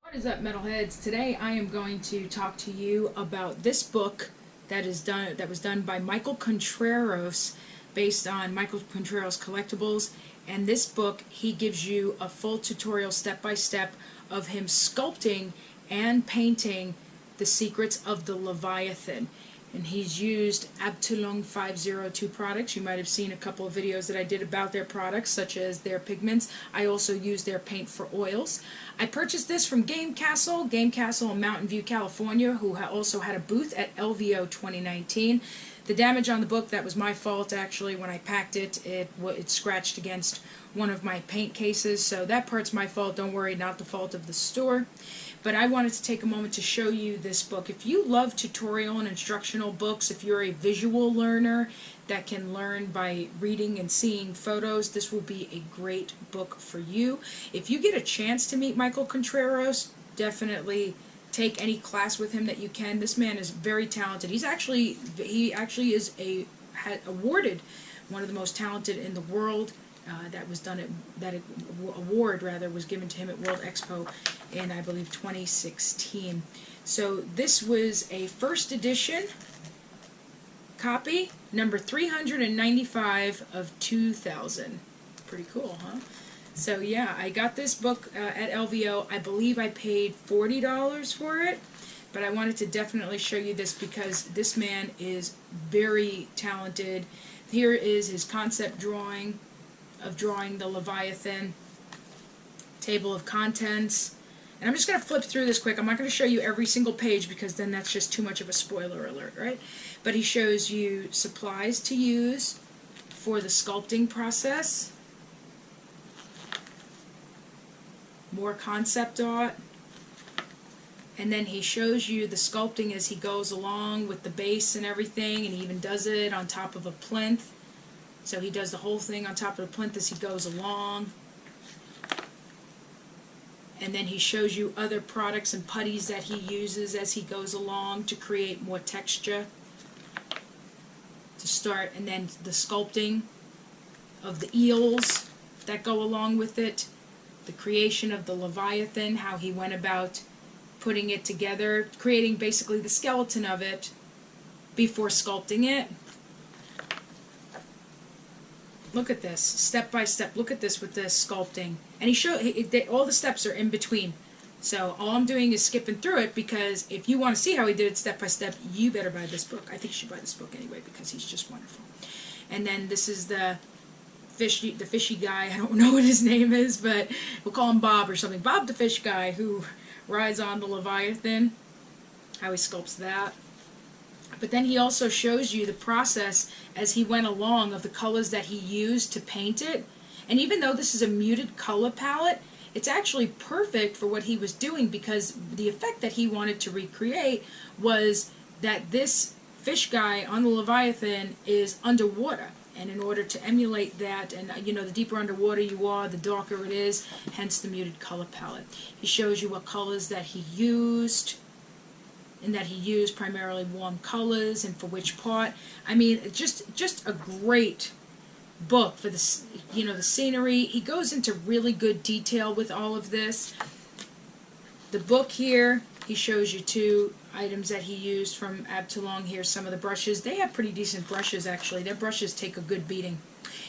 What is up, Metalheads? Today I am going to talk to you about this book that was done by Michael Contreras, based on Michael Contreras Collectibles. And this book, he gives you a full tutorial step by step of him sculpting and painting the Secrets of the Leviathan. And he's used Atonement 502 products. You might have seen a couple of videos that I did about their products, such as their pigments. I also use their paint for oils. I purchased this from Game Kastle in Mountain View, California, who also had a booth at LVO 2019. The damage on the book, that was my fault actually. When I packed it, it scratched against one of my paint cases, so that part's my fault. Don't worry, not the fault of the store. But I wanted to take a moment to show you this book. If you love tutorial and instructional books, if you're a visual learner that can learn by reading and seeing photos, this will be a great book for you. If you get a chance to meet Michael Contreras, definitely take any class with him that you can. This man is very talented. He actually is awarded one of the most talented in the world. That award was given to him at World Expo in, I believe, 2016. So this was a first edition copy, number 395 of 2000. Pretty cool, huh? So yeah, I got this book at LVO. I believe I paid $40 for it, but I wanted to definitely show you this because this man is very talented. Here is his concept drawing of drawing the Leviathan, table of contents. And I'm just going to flip through this quick. I'm not going to show you every single page because then that's just too much of a spoiler alert, right? But he shows you supplies to use for the sculpting process, more concept art, and then he shows you the sculpting as he goes along with the base and everything, and he even does it on top of a plinth. So he does the whole thing on top of the plinth as he goes along. And then he shows you other products and putties that he uses as he goes along to create more texture to start. And then the sculpting of the eels that go along with it. The creation of the Leviathan, how he went about putting it together, creating basically the skeleton of it before sculpting it. Look at this, step by step. Look at this with the sculpting. And all the steps are in between. So all I'm doing is skipping through it because if you want to see how he did it step by step, you better buy this book. I think you should buy this book anyway because he's just wonderful. And then this is the fishy guy. I don't know what his name is, but we'll call him Bob or something. Bob the fish guy who rides on the Leviathan. How he sculpts that. But then he also shows you the process as he went along of the colors that he used to paint it. And even though this is a muted color palette, it's actually perfect for what he was doing because the effect that he wanted to recreate was that this fish guy on the Leviathan is underwater. And in order to emulate that, and you know, the deeper underwater you are, the darker it is, hence the muted color palette. He shows you what colors that he used, and that he used primarily warm colors and for which part. I mean, just a great book for the, you know, the scenery. He goes into really good detail with all of this. The book here, he shows you two items that he used from Abtalong. Here's some of the brushes. They have pretty decent brushes actually. Their brushes take a good beating.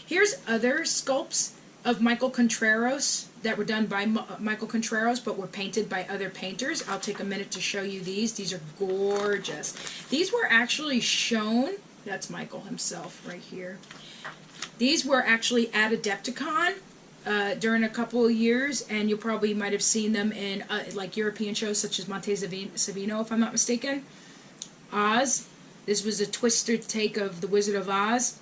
Here's other sculpts of Michael Contreras that were done by Michael Contreras but were painted by other painters. I'll take a minute to show you these. These are gorgeous. These were actually shown, that's Michael himself right here. These were actually at Adepticon during a couple of years, and you probably might have seen them in like European shows such as Monte Savino, if I'm not mistaken. Oz. This was a twisted take of The Wizard of Oz,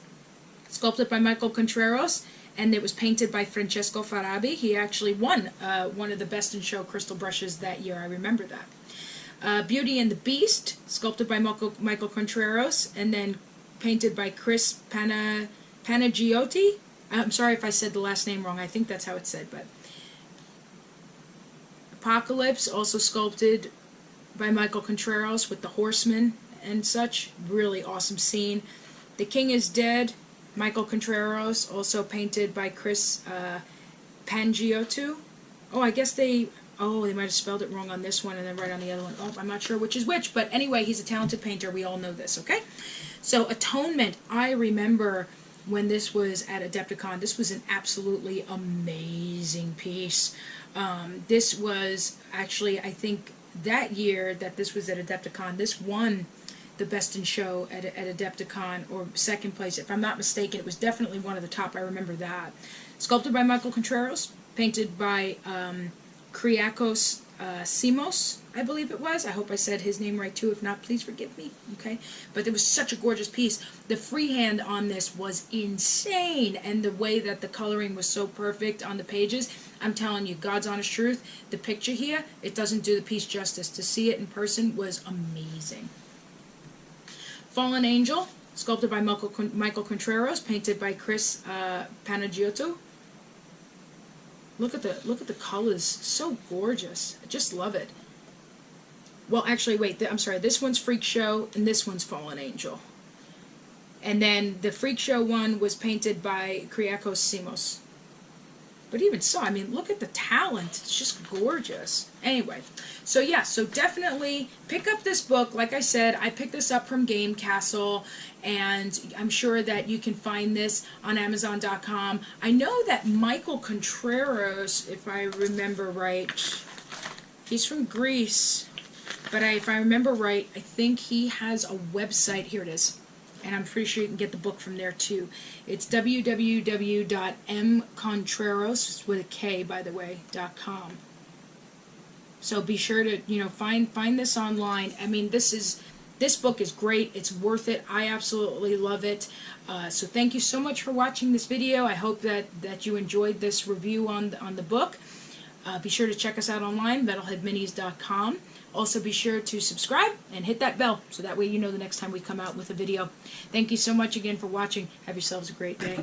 sculpted by Michael Contreras. And it was painted by Francesco Farabi. He actually won one of the Best in Show crystal brushes that year. I remember that. Beauty and the Beast, sculpted by Michael Contreras, and then painted by Chris Panagiotti. I'm sorry if I said the last name wrong. I think that's how it's said. But Apocalypse, also sculpted by Michael Contreras with the horsemen and such. Really awesome scene. The King is Dead, Michael Contreras, also painted by Chris Panagiotti. Oh, I guess they Oh, they might have spelled it wrong on this one and then right on the other one. Oh, I'm not sure which is which, but anyway, he's a talented painter. We all know this, okay? So Atonement, I remember when this was at Adepticon, this was an absolutely amazing piece. This was actually, I think, that year that this was at Adepticon, this won the Best in Show at Adepticon, or second place. If I'm not mistaken, it was definitely one of the top. I remember that. Sculpted by Michael Contreras, painted by Kyriakos Simos, I believe it was. I hope I said his name right too. If not, please forgive me. Okay, but it was such a gorgeous piece. The freehand on this was insane, and the way that the coloring was so perfect on the pages. I'm telling you, God's honest truth. The picture here, it doesn't do the piece justice. To see it in person was amazing. Fallen Angel, sculpted by Michael Contreras, painted by Chris Panagiotou. Look at the colors, so gorgeous. I just love it. Well, actually, wait, I'm sorry. This one's Freak Show, and this one's Fallen Angel. And then the Freak Show one was painted by Kyriakos Simos. But even so, I mean, look at the talent. It's just gorgeous. Anyway, so yeah, so definitely pick up this book. Like I said, I picked this up from Game Kastle, and I'm sure that you can find this on Amazon.com. I know that Michael Contreras, if I remember right, he's from Greece, but if I remember right, I think he has a website. Here it is. And I'm pretty sure you can get the book from there too. It's www.mcontreras, with a K, by the way, .com. So be sure to, you know, find this online. I mean, this book is great. It's worth it. I absolutely love it. So thank you so much for watching this video. I hope that you enjoyed this review on the book. Be sure to check us out online, metalheadminis.com. Also be sure to subscribe and hit that bell so that way you know the next time we come out with a video. Thank you so much again for watching. Have yourselves a great day.